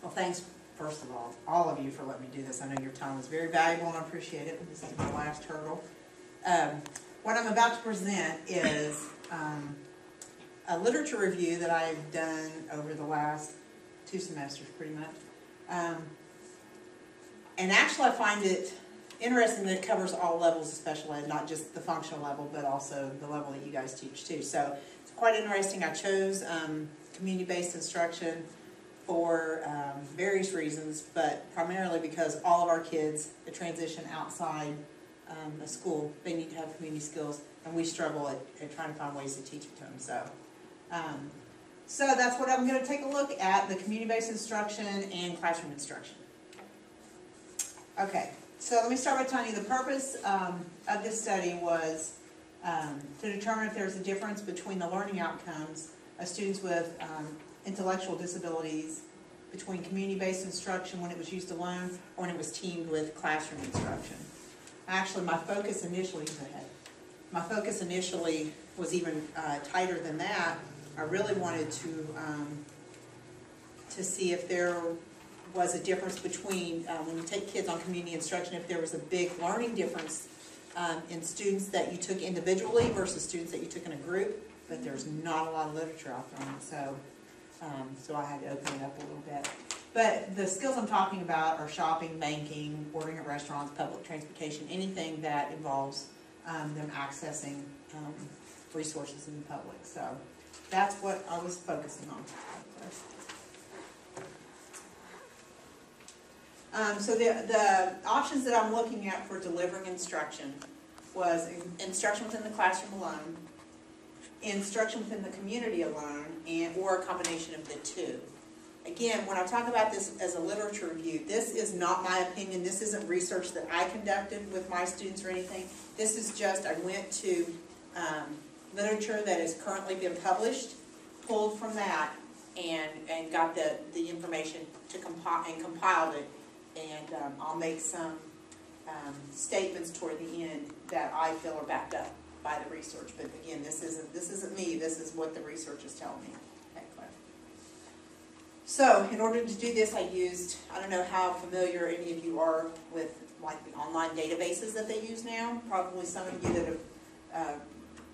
Well, thanks, first of all of you for letting me do this. I know your time is very valuable and I appreciate it. This is my last hurdle. What I'm about to present is a literature review that I've done over the last 2 semesters, pretty much. And actually, I find it interesting that it covers all levels of special ed, not just the functional level, but also the level that you guys teach too. So it's quite interesting. I chose community-based instruction for various reasons, but primarily because all of our kids that transition outside a school, they need to have community skills, and we struggle at trying to find ways to teach it to them. So that's what I'm going to take a look at, the community-based instruction and classroom instruction. Okay, so let me start by telling you the purpose of this study was to determine if there's a difference between the learning outcomes of students with intellectual disabilities between community-based instruction when it was used alone or when it was teamed with classroom instruction. Actually, my focus initially was even tighter than that. I really wanted to see if there was a difference between when you take kids on community instruction, if there was a big learning difference in students that you took individually versus students that you took in a group, but there's not a lot of literature out there on it, so I had to open it up a little bit. But the skills I'm talking about are shopping, banking, ordering at restaurants, public transportation, anything that involves them accessing resources in the public. So that's what I was focusing on. So the options that I'm looking at for delivering instruction was instruction within the classroom alone, instruction within the community alone, or a combination of the two. Again, when I talk about this as a literature review, this is not my opinion. This isn't research that I conducted with my students or anything. This is just, I went to literature that has currently been published, pulled from that, and got the information to compiled it. And I'll make some statements toward the end that I feel are backed up by the research. But again, this isn't me. This is what the research is telling me. Okay, Claire. So in order to do this, I don't know how familiar any of you are with like the online databases that they use now. Probably some of you that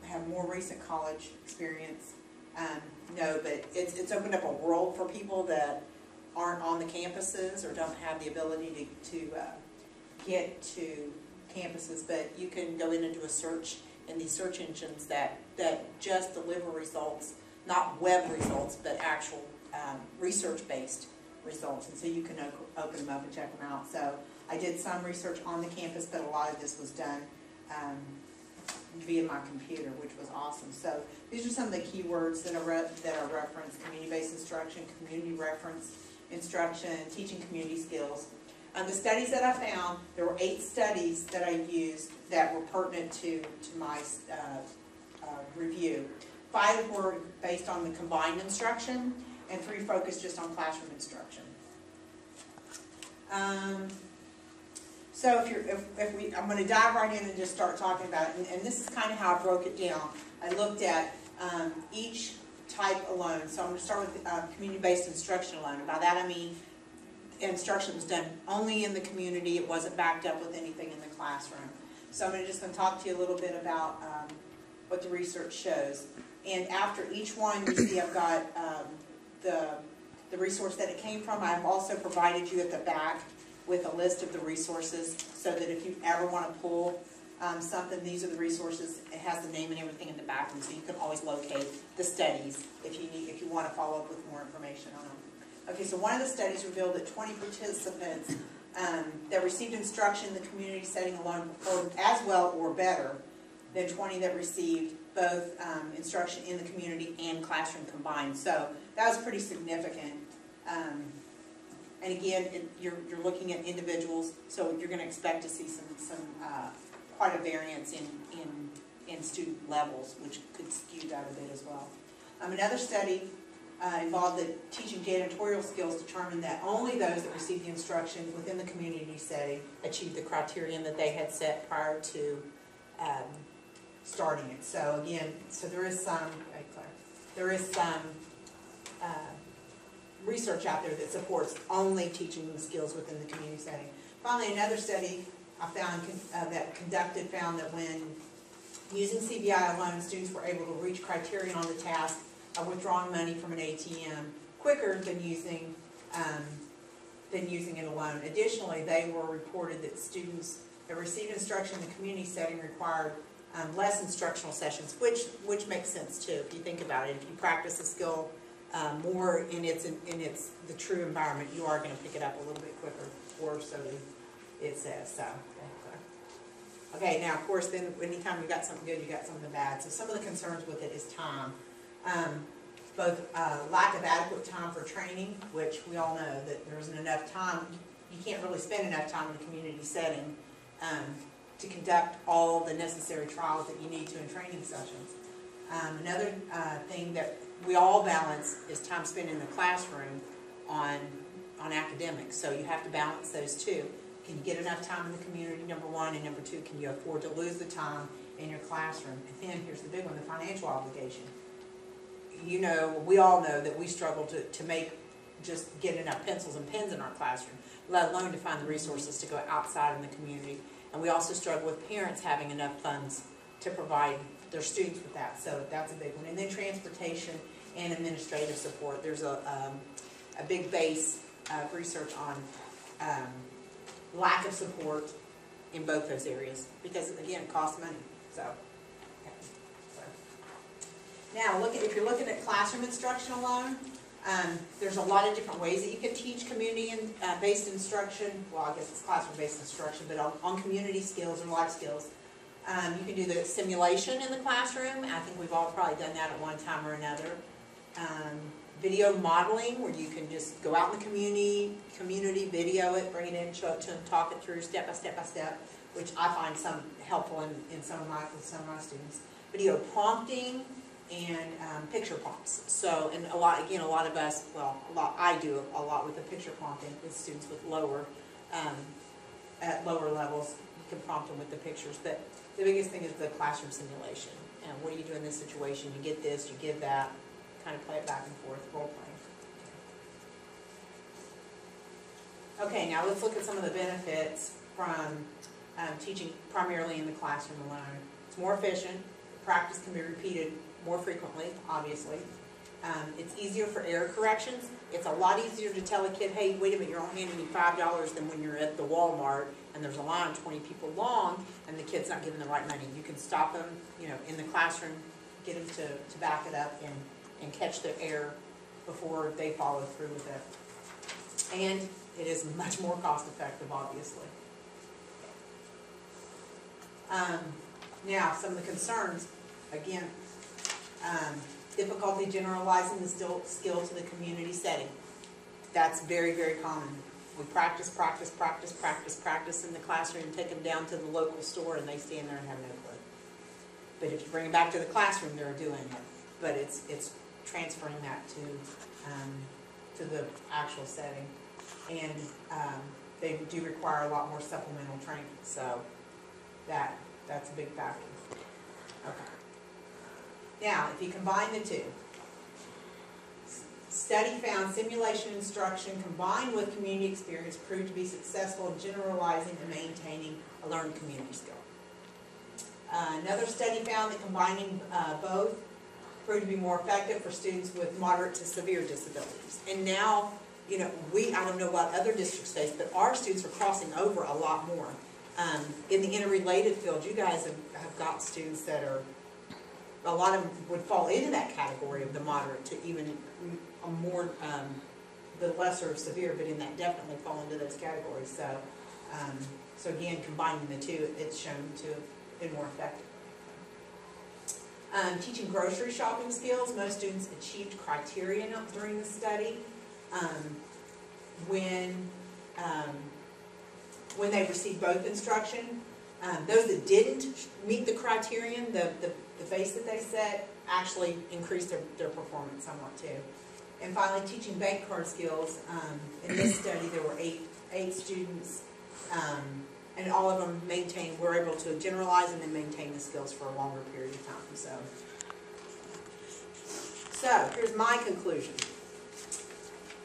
have more recent college experience know, but it's opened up a world for people that aren't on the campuses or don't have the ability to get to campuses, but you can go in and do a search in these search engines that just deliver results, not web results, but actual research-based results. And so you can open them up and check them out. So I did some research on the campus, but a lot of this was done via my computer, which was awesome. So these are some of the keywords that are referenced: community-based instruction, community reference instruction, teaching community skills. The studies that I found, there were 8 studies that I used that were pertinent to my review. 5 were based on the combined instruction, and 3 focused just on classroom instruction. So I'm going to dive right in and just start talking about it, and this is kind of how I broke it down. I looked at each type alone. So I'm going to start with community-based instruction alone. By that I mean instruction was done only in the community. It wasn't backed up with anything in the classroom. So I'm just going to talk to you a little bit about what the research shows. And after each one, you see I've got the resource that it came from. I've also provided you at the back with a list of the resources so that if you ever want to pull something, these are the resources. It has the name and everything in the back, and so you can always locate the studies if you want to follow up with more information on them. Okay, so one of the studies revealed that 20 participants that received instruction in the community setting alone performed as well or better than 20 that received both instruction in the community and classroom combined. So that was pretty significant. And again, you're looking at individuals, so you're going to expect to see some quite a variance in student levels, which could skew that a bit as well. Another study involved the teaching janitorial skills determined that only those that received the instruction within the community setting achieved the criterion that they had set prior to starting it. So again, there is some research out there that supports only teaching the skills within the community setting. Finally, another study I found found that when using CBI alone, students were able to reach criterion on the task of withdrawing money from an ATM quicker than using it alone. Additionally, they were reported that students that received instruction in the community setting required less instructional sessions, which makes sense too if you think about it. If you practice a skill more in the true environment, you are going to pick it up a little bit quicker, or so it says. So, okay. Now, of course, then anytime you got something good, you got something bad. So some of the concerns with it is time. Both lack of adequate time for training, which we all know that there isn't enough time. You can't really spend enough time in a community setting to conduct all the necessary trials that you need to in training sessions. Another thing that we all balance is time spent in the classroom on academics. So you have to balance those two. Can you get enough time in the community, number one, and number two, can you afford to lose the time in your classroom? And then here's the big one, the financial obligation. You know, we all know that we struggle to get enough pencils and pens in our classroom, let alone to find the resources to go outside in the community. And we also struggle with parents having enough funds to provide their students with that. So that's a big one. And then transportation and administrative support. There's a big base of research on lack of support in both those areas because, again, it costs money. So, okay. Now, if you're looking at classroom instruction alone, there's a lot of different ways that you can teach community-based instruction. Well, I guess it's classroom-based instruction, but on community skills or life skills. You can do the simulation in the classroom. I think we've all probably done that at one time or another. Video modeling, where you can just go out in the community, video it, bring it in, show it to them, talk it through step by step by step, which I find some helpful with some of my students. Video prompting and picture prompts. So, and I do a lot with the picture prompting with students with at lower levels. You can prompt them with the pictures, but the biggest thing is the classroom simulation. And what do you do in this situation? You get this, you give that, kind of play it back and forth, role playing. Okay, now let's look at some of the benefits from teaching primarily in the classroom alone. It's more efficient. Practice can be repeated more frequently, obviously. It's easier for error corrections. It's a lot easier to tell a kid, hey, wait a minute, you're only handing me $5 than when you're at the Walmart and there's a line 20 people long and the kid's not giving the right money. You can stop them, in the classroom, get them to back it up and catch their error before they follow through with it. And it is much more cost effective, obviously. Now, some of the concerns, again, difficulty generalizing the skill to the community setting. That's very, very common. We practice in the classroom, take them down to the local store, and they stand there and have no clue. But if you bring them back to the classroom, they're doing it. But it's transferring that to the actual setting. And they do require a lot more supplemental training. So that's a big factor. Okay. Now, if you combine the two, study found simulation instruction combined with community experience proved to be successful in generalizing and maintaining a learned community skill. Another study found that combining both proved to be more effective for students with moderate to severe disabilities. And now, I don't know what other districts face, but our students are crossing over a lot more. In the interrelated field, you guys have got students that are, a lot of them would fall into that category of the moderate to even a more, the lesser severe, but in that definitely fall into those categories. So again, combining the two, it's shown to have been more effective. Teaching grocery shopping skills, most students achieved criterion during the study. When they received both instruction, those that didn't meet the criterion, the base that they set, actually increased their performance somewhat too. And finally, teaching bank card skills. In this study, there were eight students, and all of them were able to generalize and then maintain the skills for a longer period of time. So here's my conclusion.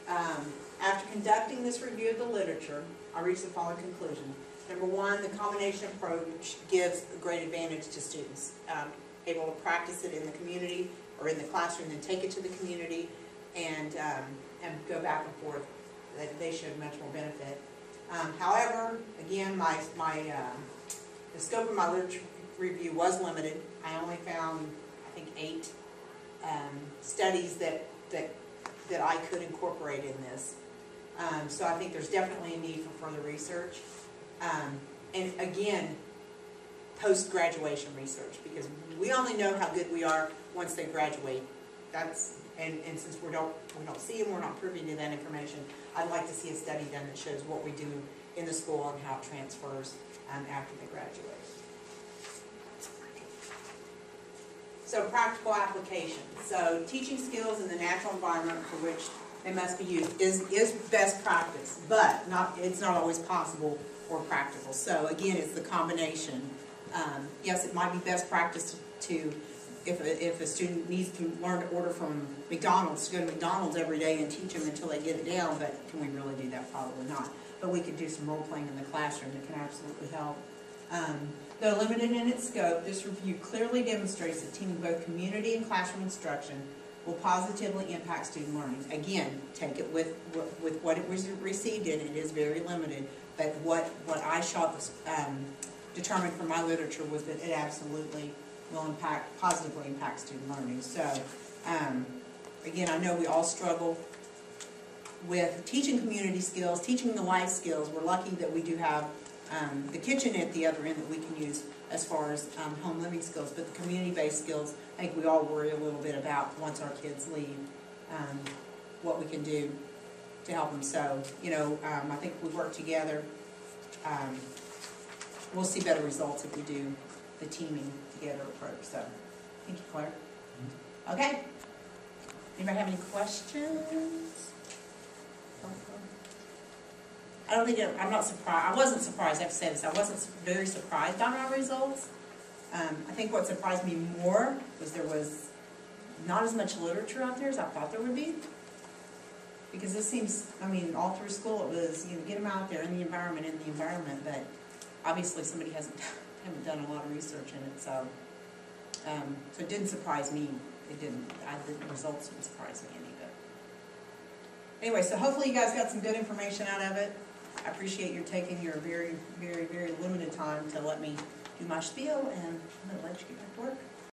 After conducting this review of the literature, I reached the following conclusion. Number one, the combination approach gives a great advantage to students. Able to practice it in the community or in the classroom, then take it to the community and go back and forth. They showed much more benefit. However, again, the scope of my literature review was limited. I only found, I think, 8 studies that I could incorporate in this. So I think there's definitely a need for further research. And again, post-graduation research, because we only know how good we are once they graduate. And since we don't see them, we're not privy to that information. I'd like to see a study done that shows what we do in the school and how it transfers after they graduate. So practical application. So teaching skills in the natural environment for which they must be used is best practice, but it's not always possible or practical. So again, it's the combination. Yes, it might be best practice if a student needs to learn to order from McDonald's, to go to McDonald's every day and teach them until they get it down, but can we really do that? Probably not. But we could do some role playing in the classroom that can absolutely help. Though limited in its scope, this review clearly demonstrates that teaming both community and classroom instruction will positively impact student learning. Again, take it with what it was received in. It is very limited, but what I determined from my literature was that it absolutely will positively impact student learning. So, again, I know we all struggle with teaching community skills, teaching the life skills. We're lucky that we do have the kitchen at the other end that we can use as far as home living skills, but the community-based skills, I think we all worry a little bit about once our kids leave, what we can do to help them. So, I think if we work together, we'll see better results if we do the teaming together approach. So, thank you, Claire. Okay. Anybody have any questions? I'm not surprised. I wasn't surprised, I have to say this. I wasn't very surprised by my results. I think what surprised me more was there was not as much literature out there as I thought there would be. Because this seems, all through school it was, get them out there in the environment, but obviously somebody haven't done a lot of research in it, so it didn't surprise me. It didn't. The results didn't surprise me any, but anyway, so hopefully you guys got some good information out of it. I appreciate your taking your very, very, very limited time to let me do my spiel, and I'm going to let you get back to work.